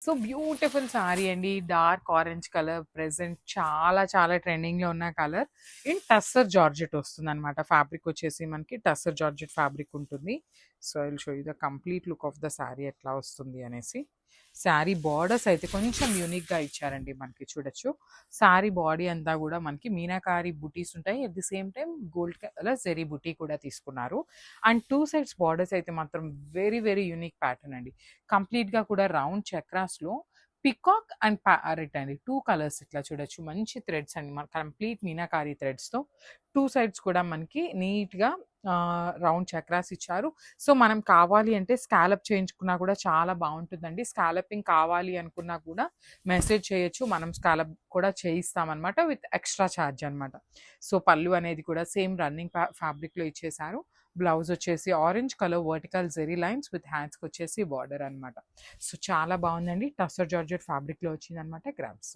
So beautiful sorry అండి. Dark orange colour present చాలా చాలా ట్రెండింగ్‌లో ఉన్న కలర్. ఇన్ టస్సర్ జార్జెట్ వస్తుందనమాట. ఫ్యాబ్రిక్ వచ్చేసి మనకి టస్సర్ జార్జెట్ ఫ్యాబ్రిక్ ఉంటుంది. So I will show you the complete look of the sorry ఎట్లా వస్తుంది అనేసి. శారీ బార్డర్స్ అయితే కొంచెం యూనిక్‌గా ఇచ్చారండి మనకి చూడొచ్చు. శారీ బాడీ అంతా గూడా మనకి మీనాకారి బుటీస్ ఉంటాయి. At the same time gold colour zari buti కూడా తీసుకున్నారు. అండ్ 2 సైడ్స్ బార్డర్స్ అయితే మాత్రం వెరీ వెరీ యూనిక్ ప్యాటర్న్ అండి. కంప్లీట్‌గా కూడా రౌండ్ చక్రాస్‌లో పికాక్ అండ్ ప్యారెట్ అండి. 2 కలర్స్ ఇట్లా చూడొచ్చు. మంచి థ్రెడ్స్ అండి. మన కంప్లీట్ మీనాకారి థ్రెడ్స్‌తో 2 సైడ్స్ కూడా మనకి నీట్‌గా రౌండ్ చక్రాస్ ఇచ్చారు. సో, మనం కావాలి అంటే స్కాలప్ చేయించుకున్నా కూడా చాలా బావుంటుందండి. స్కాలపింగ్ కావాలి అనుకున్నా కూడా మెసేజ్ చేయొచ్చు. మనం స్కాలప్ కూడా చేయిస్తామనమాట. విత్ ఎక్స్‌ట్రా చార్జ్ అనమాట. సో, పళ్ళు అనేది కూడా సేమ్ రన్నింగ్ ఫ్యాబ్రిక్‌లో ఇచ్చేశారు. బ్లౌజ్ వచ్చేసి orange colour vertical zari lines with హ్యాండ్స్‌కి వచ్చేసి బార్డర్ అనమాట. సో, చాలా బావుందండి. టస్సర్ జార్జెట్ ఫ్యాబ్రిక్‌లో వచ్చిందనమాట. గ్రామ్స్.